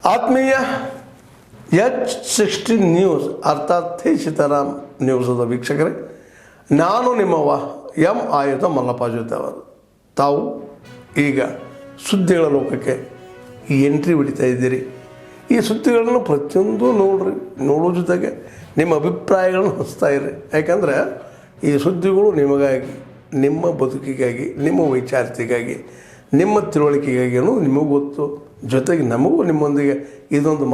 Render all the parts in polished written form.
ಆತ್ಮೀಯ H60 news ಅರ್ಥಾತ್ ತಿ ಸೀತಾರಾಮ್ ನ್ಯೂಸದ ವೀಕ್ಷಕರೇ, ನಾನು ನಿಮ್ಮವ ಎಂ ಆಯುಧ ಮಲ್ಲಪ್ಪ ಜೊತೆ ಅವರು. ತಾವು ಈಗ ಸುದ್ದಿಗಳ ಲೋಕಕ್ಕೆ ಎಂಟ್ರಿ ಹೊಡಿತಾ ಇದ್ದೀರಿ. ಈ ಸುದ್ದಿಗಳನ್ನು ಪ್ರತಿಯೊಂದು ನೋಡೋ ಜೊತೆಗೆ ನಿಮ್ಮ ಅಭಿಪ್ರಾಯಗಳನ್ನು ಹಂಚ್ತಾ ಇರಿ. ಯಾಕಂದರೆ ಈ ಸುದ್ದಿಗಳು ನಿಮಗಾಗಿ, ನಿಮ್ಮ ಬದುಕಿಗಾಗಿ, ನಿಮ್ಮ ವೈಚಾರಿಕೆಗಾಗಿ, ನಿಮ್ಮ ತಿಳುವಳಿಕೆಗಾಗಿಯೂ ನಿಮಗೂ ಗೊತ್ತು. ಜೊತೆಗೆ ನಮಗೂ ನಿಮ್ಮೊಂದಿಗೆ ಇದೊಂದು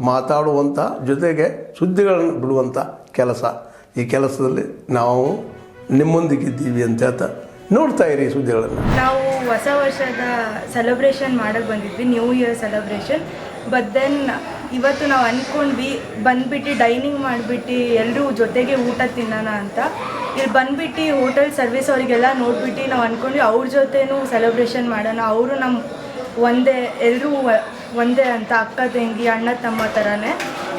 ಮಾತಾಡುವಂಥ ಜೊತೆಗೆ ಸುದ್ದಿಗಳನ್ನು ಬಿಡುವಂಥ ಕೆಲಸ. ಈ ಕೆಲಸದಲ್ಲಿ ನಾವು ನಿಮ್ಮೊಂದಿಗಿದ್ದೀವಿ ಅಂತ ಹೇಳ್ತಾ ನೋಡ್ತಾ ಇರಿ ಸುದ್ದಿಗಳನ್ನು. ನಾವು ಹೊಸ ವರ್ಷದ ಸೆಲೆಬ್ರೇಷನ್ ಮಾಡೋಕ್ಕೆ ಬಂದಿದ್ವಿ, new year celebration. But then ಇವತ್ತು ನಾವು ಅಂದ್ಕೊಂಡ್ವಿ ಬಂದುಬಿಟ್ಟು ಡೈನಿಂಗ್ ಮಾಡಿಬಿಟ್ಟು ಎಲ್ಲರೂ ಜೊತೆಗೆ ಊಟ ತಿನ್ನೋಣ ಅಂತ. ಇಲ್ಲಿ ಬಂದುಬಿಟ್ಟು ಹೋಟೆಲ್ ಸರ್ವಿಸ್ ಅವರಿಗೆಲ್ಲ ನೋಡಿಬಿಟ್ಟು ನಾವು ಅಂದ್ಕೊಂಡ್ವಿ ಅವ್ರ ಜೊತೆನೂ ಸೆಲೆಬ್ರೇಷನ್ ಮಾಡೋಣ. ಅವರು ನಮ್ಮ ಎಲ್ಲರೂ ಒಂದೇ ಅಂತ, ಅಕ್ಕ ತಂಗಿ ಅಣ್ಣ ತಮ್ಮ ಥರನೇ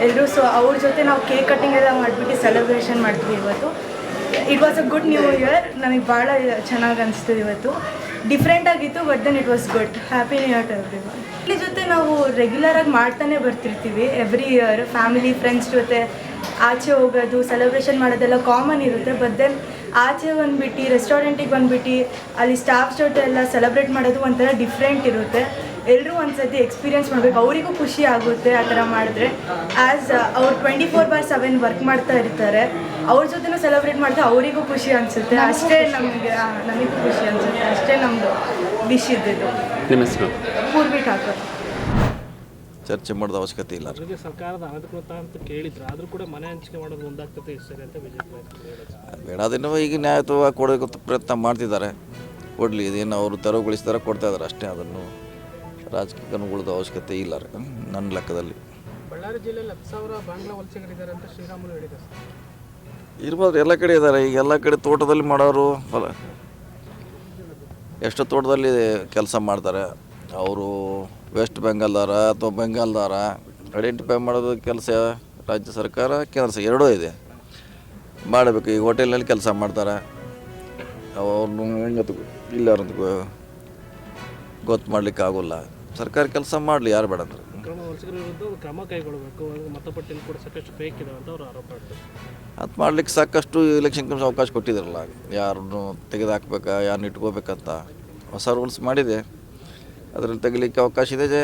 ಎಲ್ಲರೂ. ಸೊ ಅವ್ರ ಜೊತೆ ನಾವು ಕೇಕ್ ಕಟ್ಟಿಂಗ್ ಎಲ್ಲ ಮಾಡಿಬಿಟ್ಟು ಸೆಲೆಬ್ರೇಷನ್ ಮಾಡ್ತೀವಿ ಇವತ್ತು. It was a good new year. ನನಗೆ ಭಾಳ ಚೆನ್ನಾಗಿ ಅನಿಸ್ತು ಇವತ್ತು. ಡಿಫ್ರೆಂಟ್ ಆಗಿತ್ತು, but then it was good. Happy new year to everyone. ಇಲ್ಲಿ ಜೊತೆ ನಾವು ರೆಗ್ಯುಲರಾಗಿ ಮಾಡ್ತಾನೆ ಬರ್ತಿರ್ತೀವಿ. ಎವ್ರಿ ಇಯರ್ ಫ್ಯಾಮಿಲಿ ಫ್ರೆಂಡ್ಸ್ ಜೊತೆ ಆಚೆ ಹೋಗೋದು, ಸೆಲೆಬ್ರೇಷನ್ ಮಾಡೋದೆಲ್ಲ ಕಾಮನ್ ಇರುತ್ತೆ. ಬಟ್ ದೆನ್ ಆಚೆ ಬಂದುಬಿಟ್ಟು ರೆಸ್ಟೋರೆಂಟಿಗೆ ಬಂದುಬಿಟ್ಟು ಅಲ್ಲಿ ಸ್ಟಾಫ್ಸ್ ಜೊತೆ ಎಲ್ಲ ಸೆಲೆಬ್ರೇಟ್ ಮಾಡೋದು ಒಂಥರ ಡಿಫ್ರೆಂಟ್ ಇರುತ್ತೆ. ಎಲ್ಲರೂ ಒಂದು ಸತಿ ಎಕ್ಸ್ಪೀರಿಯೆನ್ಸ್ ಮಾಡಬೇಕು, ಅವರಿಗೂ ಖುಷಿ ಆಗುತ್ತೆ ಆ ಥರ ಮಾಡಿದ್ರೆ. ಆ್ಯಸ್ ಅವ್ರು 24/7 ವರ್ಕ್ ಮಾಡ್ತಾ ಇರ್ತಾರೆ, ಅವ್ರ ಜೊತೆನೂ ಸೆಲೆಬ್ರೇಟ್ ಮಾಡಿದ್ರೆ ಅವರಿಗೂ ಖುಷಿ ಅನಿಸುತ್ತೆ. ಅಷ್ಟೇ ನಮಗೂ ಖುಷಿ ಅನಿಸುತ್ತೆ. ಅಷ್ಟೇ ನಮ್ಮದು ವಿಶ್ ಇದ್ದಿದ್ದು. ನಿಮ್ಮ ಹೆಸರು? ಪೂರ್ವಿ ಠಾಕೂರ್. ಚರ್ಚೆ ಮಾಡೋದು ಅವಶ್ಯಕತೆ ಇಲ್ಲ. ಸರ್ಕಾರದ ಅನಧಿಕೃತ ಅಂತ ಕೇಳಿದ್ರು, ಆದರೂ ಕೂಡ ಮನೆ ಹಂಚಿಕೆ ಮಾಡೋದು ಮುಂದಾಗ್ತದೆ ಸರಿ ಅಂತ ಬಿಜೆಪಿ ಬೇಡ, ಅದನ್ನು ಈಗ ನ್ಯಾಯಯುತವಾಗಿ ಕೊಡೋಕೆ ಪ್ರಯತ್ನ ಮಾಡ್ತಿದ್ದಾರೆ. ಕೊಡಲಿ, ಇದೇನು ಅವರು ತೆರವುಗೊಳಿಸಿದಾರೆ, ಕೊಡ್ತಾ ಇದ್ದಾರೆ ಅಷ್ಟೇ. ಅದನ್ನು ರಾಜಕೀಯ ಅನುಗುಣದ ಅವಶ್ಯಕತೆ ಇಲ್ಲ ನನ್ನ ಲೆಕ್ಕದಲ್ಲಿ. ಬಳ್ಳಾರಿ ಜಿಲ್ಲೆಯಲ್ಲಿ 10,000 ಬಾಂಗ್ಲಾ ವಲಸಿಗರಿದ್ದಾರೆ ಅಂತ ಶ್ರೀರಾಮುಲು ಹೇಳಿದ್ದಾರೆ. ಇರ್ಬೋದು, ಎಲ್ಲ ಕಡೆ ಇದ್ದಾರೆ. ಈಗ ಎಲ್ಲ ಕಡೆ ತೋಟದಲ್ಲಿ ಮಾಡೋರು ಎಷ್ಟು ತೋಟದಲ್ಲಿ ಕೆಲಸ ಮಾಡ್ತಾರೆ. ಅವರು ವೆಸ್ಟ್ ಬೆಂಗಾಲ್ದಾರ ಅಥವಾ ಬೆಂಗಾಲ್ದಾರ ಐಡೆಂಟಿಫೈ ಮಾಡೋದು ಕೆಲಸ ರಾಜ್ಯ ಸರ್ಕಾರ, ಕೇಂದ್ರ ಸರ್ಕಾರ ಎರಡೂ ಇದೆ, ಮಾಡಬೇಕು. ಈಗ ಹೋಟೆಲ್ನಲ್ಲಿ ಕೆಲಸ ಮಾಡ್ತಾರೆ, ಅವ್ರನ್ನ ಹೆಂಗೆ ಇಲ್ಲಾರಂತ ಗೊತ್ತು ಮಾಡಲಿಕ್ಕೆ ಆಗೋಲ್ಲ. ಸರ್ಕಾರ ಕೆಲಸ ಮಾಡಲಿ, ಯಾರು ಬೇಡ ಅಂದ್ರೆ. ವಲಸಿಗರ ವಿರುದ್ಧ ಕ್ರಮ ಕೈಗೊಳ್ಳಬೇಕು, ಮತಪಟ್ಟಿಯಲ್ಲಿ ಕೂಡ ಸಾಕಷ್ಟು ಫೇಕ್ ಇದೆ ಅಂತ ಅವರು ಆರೋಪ ಮಾಡ್ತಾರೆ. ಅದು ಮಾಡ್ಲಿಕ್ಕೆ ಸಾಕಷ್ಟು ಎಲೆಕ್ಷನ್ ಕಮಿಷನ್ ಅವಕಾಶ ಕೊಟ್ಟಿದ್ದಾರಲ್ಲ, ಯಾರನ್ನು ತೆಗೆದುಹಾಕ್ಬೇಕಾ, ಯಾರನ್ನ ಇಟ್ಕೋಬೇಕಂತ ಹೊಸ ರೂಲ್ಸ್ ಮಾಡಿದೆ. ಅದರಲ್ಲಿ ತೆಗಿಲಿಕ್ಕೆ ಅವಕಾಶ ಇದೆ,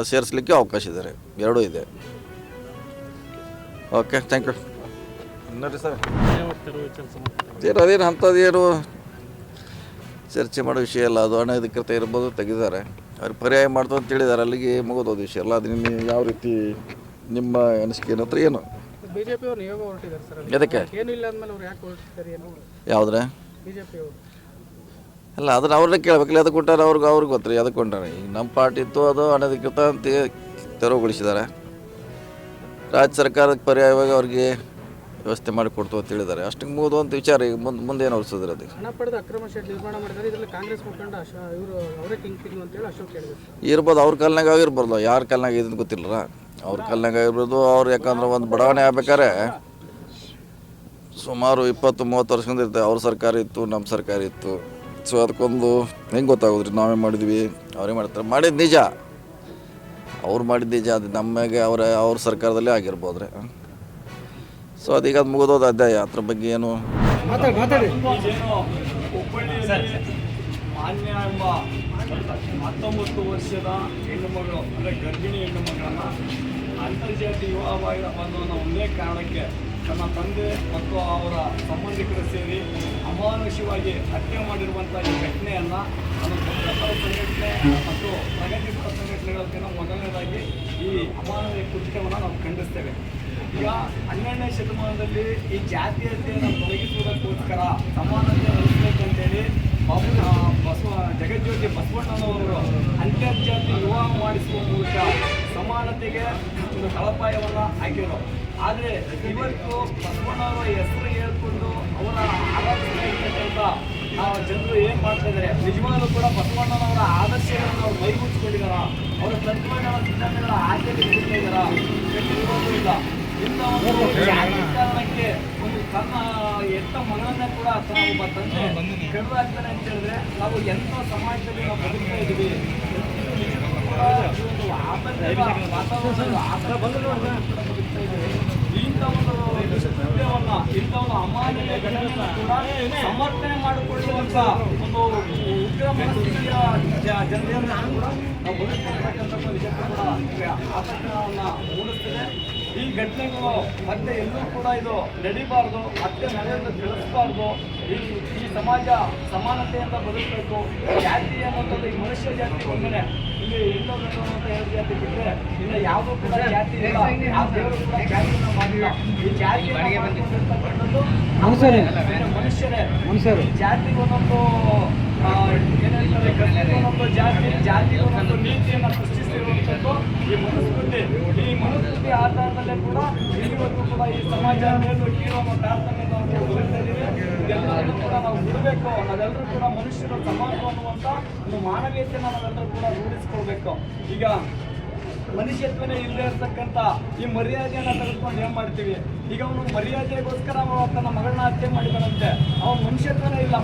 ಸೇರಿಸಲಿಕ್ಕೆ ಅವಕಾಶ ಇದೆ, ಎರಡೂ ಇದೆ. Okay, thank you. ಇನ್ನೊಂದು ಸರ್ ಅದೇನು ಅಂಥದ್ದೇನು ಚರ್ಚೆ ಮಾಡೋ ವಿಷಯ ಅಲ್ಲ. ಅದು ಅನಧಿಕೃತ ಇರ್ಬೋದು, ತೆಗೆದಿದ್ದಾರೆ. ಅವ್ರು ಪರ್ಯಾಯ ಮಾಡ್ತು ಅಂತ ಹೇಳಿದ್ದಾರೆ, ಅಲ್ಲಿಗೆ ಮುಗೋದೋದು ವಿಷಯ ಅಲ್ಲ. ಅದು ನಿಮ್ಮ ಯಾವ ರೀತಿ ನಿಮ್ಮ ಅನಿಸಿಕೆ ಏನಂದ್ರೆ ಏನು? ಬಿಜೆಪಿ ಅವರು ನಿಯೋಗ ಹೊರಟಿದ್ದಾರೆ ಸರ್. ಎದಕ್ಕೆ? ಏನಿಲ್ಲ ಅಂದಮೇಲೆ ಅವ್ರು ಯಾಕೆ ಹೊರಟಿದ್ದಾರೆ? ಏನು ಯಾವುದ್ರೆ ಬಿಜೆಪಿ ಅವರು ಅಲ್ಲ, ಅದನ್ನು ಅವ್ರನ್ನೇ ಕೇಳಬೇಕಿಲ್ಲ. ಅದಕ್ಕೆ ಕೊಟ್ಟಾರೆ ಅವ್ರಿಗೆ ಗೊತ್ತು ರೀ, ಅದಕ್ಕೆ ಕೊಂಟಾರೆ. ಈಗ ನಮ್ಮ ಪಾರ್ಟಿ ಇತ್ತು, ಅದು ಅನಧಿಕೃತ ಅಂತ ತೆರವುಗೊಳಿಸಿದ್ದಾರೆ. ರಾಜ್ಯ ಸರ್ಕಾರಕ್ಕೆ ಪರ್ಯಾಯವಾಗಿ ಅವ್ರಿಗೆ ವ್ಯವಸ್ಥೆ ಮಾಡಿ ಕೊಡ್ತು ಅಂತ ಹೇಳಿದ್ದಾರೆ. ಅಷ್ಟಕ್ಕೆ ಮುಗಿದು ಅಂತ ವಿಚಾರ. ಈಗ ಮುಂದೆ ಏನು ಹೊರಿಸಿದ್ರೆ ಅದು ಹಣ ಪಡೆದ ಅಕ್ರಮ ಶೆಡ್ ನಿರ್ಮಾಣ ಮಾಡಿದ್ದಾರೆ. ಇದರಲ್ಲಿ ಕಾಂಗ್ರೆಸ್ ಮುಖಂಡ ಇವರು ಅವರೇ ಕಿಂಗ್ ಪಿಂಗ್ ಅಂತೇಳಿ ಅಶೋಕ್ ಹೇಳಿದ್ರು. ಇರ್ಬೋದು, ಅವ್ರ ಕಾಲ್ನಾಗ ಆಗಿರ್ಬಾರ್ದು, ಯಾರ ಕಾಲ್ನಾಗ ಇದನ್ನು ಗೊತ್ತಿಲ್ಲ. ಅವ್ರ ಕಾಲ್ನಾಗ ಆಗಿರ್ಬೋದು. ಅವ್ರು ಯಾಕಂದ್ರೆ ಒಂದು ಬಡಾವಣೆ ಆಗ್ಬೇಕಾದ್ರೆ ಸುಮಾರು 20-30 ವರ್ಷದಿಂದ ಇರ್ತದೆ. ಅವ್ರ ಸರ್ಕಾರ ಇತ್ತು, ನಮ್ಮ ಸರ್ಕಾರ ಇತ್ತು. ಸೊ ಅದಕ್ಕೊಂದು ಹೆಂಗೆ ಗೊತ್ತಾಗೋದ್ರಿ, ನಾವೇ ಮಾಡಿದ್ವಿ ಅವರೇ ಮಾಡ್ತಾರೆ. ಮಾಡಿದ್ದು ನಿಜ, ಅವ್ರು ಮಾಡಿದ್ದು ನಿಜ. ಅದು ನಮಗೆ ಅವ್ರ ಸರ್ಕಾರದಲ್ಲೇ ಆಗಿರ್ಬೋದ್ರಿ. ಸೊ ಅದೀಗ ಅದು ಮುಗಿದೋದು ಅಧ್ಯಾಯ. ಅದ್ರ ಬಗ್ಗೆ ಏನು ಮಾತಾಡಿ. ಮಾನ್ಯ ಎಂಬ 19 ವರ್ಷದ ಹೆಣ್ಣು ಮಗಳು, ಅಂದರೆ ಗರ್ಭಿಣಿ ಹೆಣ್ಣು ಮಗಳನ್ನು ಅಂತರ್ಜಾತೀಯ ವಿವಾಹ ಅನ್ನೋ ಒಂದೇ ಕಾರಣಕ್ಕೆ ತನ್ನ ತಂದೆ ಮತ್ತು ಅವರ ಸಂಬಂಧಿಕರು ಸೇರಿ ಅಮಾನುಷವಾಗಿ ಹತ್ಯೆ ಮಾಡಿರುವಂಥ ಈ ಘಟನೆಯನ್ನು ನಮ್ಮ ಪ್ರಜಾಪರ ಸಂಘಟನೆ ಮತ್ತು ಪ್ರಗತಿಪರ ಸಂಘಟನೆಗಳಿಂದ ಮೊದಲನೇದಾಗಿ ಈ ಅಮಾನವೀಯ ಕೃತ್ಯವನ್ನು ನಾವು ಖಂಡಿಸ್ತೇವೆ. ಈಗ 12ನೇ ಶತಮಾನದಲ್ಲಿ ಈ ಜಾತೀಯತೆಯನ್ನು ತೊಲಗಿಸುವುದಕ್ಕೋಸ್ಕರ ಸಮಾನತೆ ನಡೆಸಬೇಕಂತೇಳಿ ಜಗಜ್ಯೋತಿ ಬಸವಣ್ಣನವರು ಅಂತರ್ಜಾತಿ ವಿವಾಹ ಮಾಡಿಸುವ ಮೂಲಕ ಸಮಾನತೆಗೆ ಒಂದು ತಳಪಾಯವನ್ನು ಹಾಕಿದರು. ಆದರೆ ಇವತ್ತು ಬಸವಣ್ಣವರ ಹೆಸರು ಹೇಳ್ಕೊಂಡು ಅವರ ಆರಾಧನೆಗಿರ್ತಕ್ಕಂಥ ಜನರು ಏನು ಮಾಡ್ತಾ ಇದ್ದಾರೆ, ನಿಜವಾಗ್ಲೂ ಕೂಡ ಬಸವಣ್ಣನವರ ಆದರ್ಶಗಳನ್ನು ಅವ್ರು ಮೈಗೂಡಿಸ್ಕೊಂಡಿದ್ದಾರ, ಅವರ ತತ್ವಗಳ ಸಿದ್ಧಾಂತಗಳ ಆಚರಣೆ ಕೊಡ್ತಾ ಇದ್ದಾರ? ಇಲ್ಲ. ಇಂಥ ಒಂದು ಜಾತಿ ಕಾರಣಕ್ಕೆ ಒಂದು ತನ್ನ ಎತ್ತ ಮಗಳನ್ನ ಕೂಡ ತನ್ನ ಒಬ್ಬ ತಂದೆ ಕೆಡವಾಗ್ತಾನೆ ಅಂತ ಹೇಳಿದ್ರೆ ನಾವು ಎಂಥ ಸಮಾಜದಲ್ಲಿ ನಾವು ಬದುಕ್ತಾ ಇದ್ದೀವಿ. ಇಂಥ ಒಂದು ಅಮಾನವೀಯ ಘಟನೆಯನ್ನು ಕೂಡ ಸಮರ್ಥನೆ ಮಾಡಿಕೊಳ್ಳುವಂಥ ಒಂದು ಉಗ್ರ ಮನಸ್ಥಿತಿಯ ಜನತೆಯನ್ನು ಕೂಡ ನಾವು ಬದುಕಿರ್ತಕ್ಕಂಥ ವಿಷಯಕ್ಕೂ ಕೂಡ ಆತಂಕವನ್ನು ಮೂಡಿಸ್ತಿದೆ. ಈ ಘಟನೆಗಳು ಮತ್ತೆ ಎಲ್ಲೂ ಕೂಡ ಇದು ನಡಿಬಾರ್ದು, ಮತ್ತೆ ನಡೆಯೋದು ತಿಳಿಸಬಾರ್ದು. ಈ ಸಮಾಜ ಸಮಾನತೆಯಿಂದ ಬದುಕಬೇಕು. ಜಾತಿ ಅನ್ನೋಂಥದ್ದು ಈ ಮನುಷ್ಯ ಜಾತಿ ಒಂದೇ, ಇಲ್ಲಿ ಇನ್ನೊಂದು ಅನ್ನುವಂಥ 2 ಜಾತಿ ಬಿಟ್ಟರೆ ಇನ್ನು ಯಾವುದೂ ಕೂಡ ಜಾತಿ ಇಲ್ಲ. ಆ ದೇವರು ಕೂಡ ಜಾತಿಯನ್ನು ಮಾಡಿಲ್ಲ. ಈ ಜಾತಿ ಮಾಡಿರ್ತಕ್ಕಂಥದ್ದು ಮನುಷ್ಯರೇ. ಜಾತಿ ಒಂದೊಂದು ಒಂದೊಂದು ಜಾತಿ ಒಂದೊಂದು ನೀತಿಯನ್ನು ಸೃಷ್ಟಿಸಿರುವಂಥದ್ದು ಈ ಮನುಸ್ಮೃತಿ ಆಧಾರದಲ್ಲೇ ಕೂಡ ಇವತ್ತು ಕೂಡ ಈ ಸಮಾಜ ಮೇಲೂ ಕೀಳು ಅನ್ನೋ ತಾರತಮ್ಯ ನಾವು ಬದುಕ್ತಾ ಇದ್ದೀವಿ. ಇದೆಲ್ಲರೂ ಕೂಡ ನಾವು ಬಿಡಬೇಕು. ನಾವೆಲ್ಲರೂ ಕೂಡ ಮನುಷ್ಯರು ಸಮಾನ ಅನ್ನುವಂಥ ಒಂದು ಮಾನವೀಯತೆಯನ್ನು ನಾವೆಲ್ಲರೂ ಕೂಡ ರೂಢಿಸ್ಕೊಳ್ಬೇಕು. ಈಗ ಮನುಷ್ಯತ್ವನೇ ಇಲ್ಲದೆ ಇರ್ತಕ್ಕಂಥ ಈ ಮರ್ಯಾದೆಯನ್ನು ತೆಗೆದುಕೊಂಡು ಏನು ಮಾಡ್ತೀವಿ? ಈಗ ಅವನು ಮರ್ಯಾದೆಗೋಸ್ಕರ ತನ್ನ ಮಗಳನ್ನ ಹತ್ಯೆ ಮಾಡಿದಾನಂತೆ. ಅವನು ಮನುಷ್ಯತ್ವನೇ ಇಲ್ಲ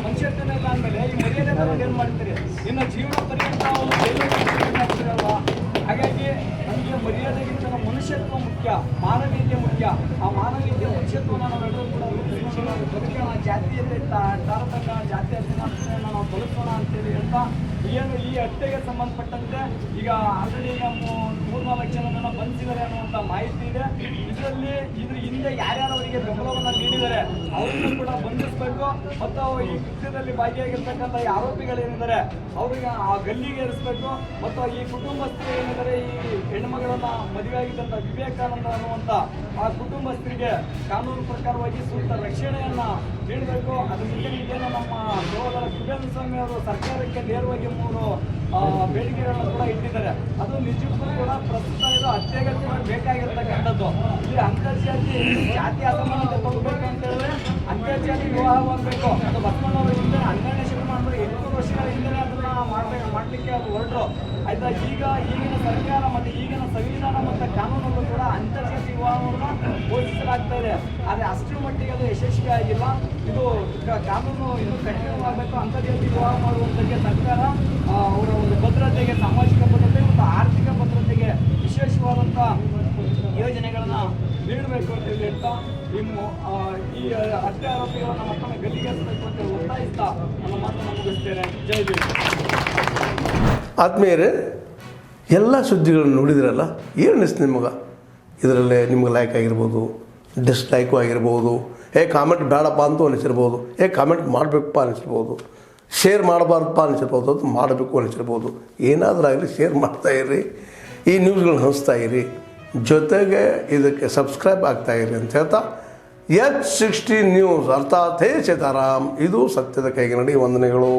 ಅಂದಮೇಲೆ ಈ ಮರ್ಯಾದೆ ತಗೊಂಡು ಏನು ಮಾಡ್ತೀರಿ? ಇನ್ನು ಜೀವನ ಪರ್ಯಂತ ಅವನು ಆಗ್ತಿರಲ್ವಾ? ಹಾಗಾಗಿ ನಮಗೆ ಮರ್ಯಾದೆಗಿಂತ ಮನುಷ್ಯತ್ವ ಮುಖ್ಯ, ಮಾನವೀಯತೆ ಮುಖ್ಯ. ಆ ಮಾನವೀಯತೆ ಮನುಷ್ಯತ್ವವನ್ನು ನಾವೆಲ್ಲರೂ ಕೂಡ ಬದುಕೋಣ. ಜಾತಿಯಲ್ಲೇ ತಾರತಮ್ಯ, ಜಾತಿ ಅಸಮಾನತೆಯನ್ನು ನಾವು ಬದುಕೋಣ ಅಂತೇಳಿ ಅಂತ ಏನು ಈ ಹತ್ಯೆಗೆ ಸಂಬಂಧಪಟ್ಟಂತೆ ಈಗ ಆಲ್ರೆಡಿ 3-4 ಜನರನ್ನ ಬಂಧಿಸಿದ್ದಾರೆ ಅನ್ನುವಂಥ ಮಾಹಿತಿ ಇದೆ. ಇದರಲ್ಲಿ ಇದ್ರ ಹಿಂದೆ ಯಾರ್ಯಾರು ಅವರಿಗೆ ಬೆಂಬಲವನ್ನು ನೀಡಿದ್ದಾರೆ ಅವರನ್ನು ಕೂಡ ಬಂಧಿಸಬೇಕು. ಮತ್ತು ಈ ಕೃತ್ಯದಲ್ಲಿ ಭಾಗಿಯಾಗಿರ್ತಕ್ಕಂಥ ಈ ಆರೋಪಿಗಳೇನಿದ್ದಾರೆ ಅವರಿಗೆ ಆ ಗಲ್ಲಿಗೆ ಇರಿಸಬೇಕು. ಮತ್ತು ಈ ಕುಟುಂಬಸ್ಥರು ಏನಿದ್ದಾರೆ, ಈ ಹೆಣ್ಣುಮಗಳನ್ನ ಮದುವೆ ಆಗಿದ್ದಂಥ ವಿವೇಕಾನಂದ ಅನ್ನುವಂಥ ಆ ಕುಟುಂಬಸ್ಥರಿಗೆ ಕಾನೂನು ಪ್ರಕಾರವಾಗಿ ಸೂಕ್ತ ರಕ್ಷಣೆಯನ್ನು ನೀಡಬೇಕು. ಅದ್ರ ಜೊತೆಗೆ ಏನು ನಮ್ಮ ಸಹೋದರ ಕುಬೇಂದ್ರ ಸ್ವಾಮಿ ಅವರು ಸರ್ಕಾರಕ್ಕೆ ನೇರವಾಗಿ 3 ಬೇಡಿಕೆಗಳನ್ನು ಕೂಡ ಇಟ್ಟಿದ್ದಾರೆ. ಅದು ನಿಜಕ್ಕೂ ಕೂಡ ಪ್ರಸ್ತುತ ಇದು ಹತ್ಯೆಗೆ ಕೂಡ ಬೇಕಾಗಿರ್ತಕ್ಕಂಥದ್ದು. ಇಲ್ಲಿ ಅಂತರ್ಜಾತಿ ಜಾತಿ ಅಸಮಾನತೆ ತಗೋಬೇಕು ಅಂತ ಹೇಳಿದ್ರೆ ಅಂತರ್ಜಾತಿ ವಿವಾಹವಾಗಬೇಕು. ಅದು ಬಸವಣ್ಣವರು ಹಿಂದೆ 12ನೇ ಶತಮಾನದಲ್ಲಿ 800 ವರ್ಷಗಳ ಹಿಂದೆ ಅದನ್ನ ಮಾಡಲಿಕ್ಕೆ ಅದು ಹೊರಟರು. ಆಯ್ತಾ? ಈಗಿನ ಸರ್ಕಾರ ಮತ್ತು ಈಗಿನ ಸಂವಿಧಾನ ಮತ್ತು ಕಾನೂನಲ್ಲೂ ಕೂಡ ಅಂತರ್ಜಾತಿ ವಿವಾಹವನ್ನು ಘೋಷಿಸಲಾಗ್ತಾ ಇದೆ. ಆದರೆ ಅಷ್ಟರ ಮಟ್ಟಿಗೆ ಅದು ಯಶಸ್ವಿ ಆಗಿಲ್ಲ. ಇದು ಕಾನೂನು ಇನ್ನೂ ಕಠಿಣವಾಗಬೇಕು. ಅಂತರ್ಜಾತಿ ವಿವಾಹ ಮಾಡುವಂಥಕ್ಕೆ ಸರ್ಕಾರ ಅವರ ಒಂದು ಭದ್ರತೆಗೆ, ಸಾಮಾಜಿಕ ಭದ್ರತೆ ಮತ್ತು ಆರ್ಥಿಕ ಭದ್ರತೆಗೆ ವಿಶೇಷವಾದಂಥ ಯೋಜನೆಗಳನ್ನು ನೀಡಬೇಕು ಅಂತ ಹೇಳ್ತಾ ಈ ಹತ್ಯೆ ಆರೋಪಿಗಳನ್ನು ಮತ್ತೊಮ್ಮೆ ಗಲ್ಲಿಗೇರಿಸಬೇಕು ಅಂತ ಒತ್ತಾಯಿಸ್ತಾ ನನ್ನ ಮಾತನ್ನು ಮುಗಿಸ್ತೇನೆ. ಜೈ ಭೀಮ್. ಆತ್ಮೀಯರೇ, ಎಲ್ಲ ಸುದ್ದಿಗಳನ್ನು ನೋಡಿದ್ರಲ್ಲ, ಏನು ಅನಿಸ್ತು ನಿಮಗೆ? ಇದರಲ್ಲೇ ನಿಮ್ಗೆ ಲೈಕ್ ಆಗಿರ್ಬೋದು, ಡಿಸ್ಲೈಕು ಆಗಿರ್ಬೋದು, ಕಾಮೆಂಟ್ ಬೇಡಪ್ಪ ಅಂತೂ ಅನಿಸಿರ್ಬೋದು, ಕಾಮೆಂಟ್ ಮಾಡಬೇಕಪ್ಪ ಅನಿಸಿರ್ಬೋದು, ಶೇರ್ ಮಾಡಬಾರ್ದಪ್ಪ ಅನಿಸಿರ್ಬೋದು, ಅದು ಮಾಡಬೇಕು ಅನಿಸಿರ್ಬೋದು. ಏನಾದರೂ ಆಗಲಿ ಶೇರ್ ಮಾಡ್ತಾಯಿರಿ, ಈ ನ್ಯೂಸ್ಗಳನ್ನ ಹಂಚ್ತಾ ಇರಿ, ಜೊತೆಗೆ ಇದಕ್ಕೆ ಸಬ್ಸ್ಕ್ರೈಬ್ ಆಗ್ತಾಯಿರಿ ಅಂತ ಹೇಳ್ತಾ H16 ನ್ಯೂಸ್ ಅರ್ಥಾತ್ ಹೇ ಸೀತಾರಾಮ್, ಇದು ಸತ್ಯದ ಕೈಗನ್ನಡಿ. ವಂದನೆಗಳು.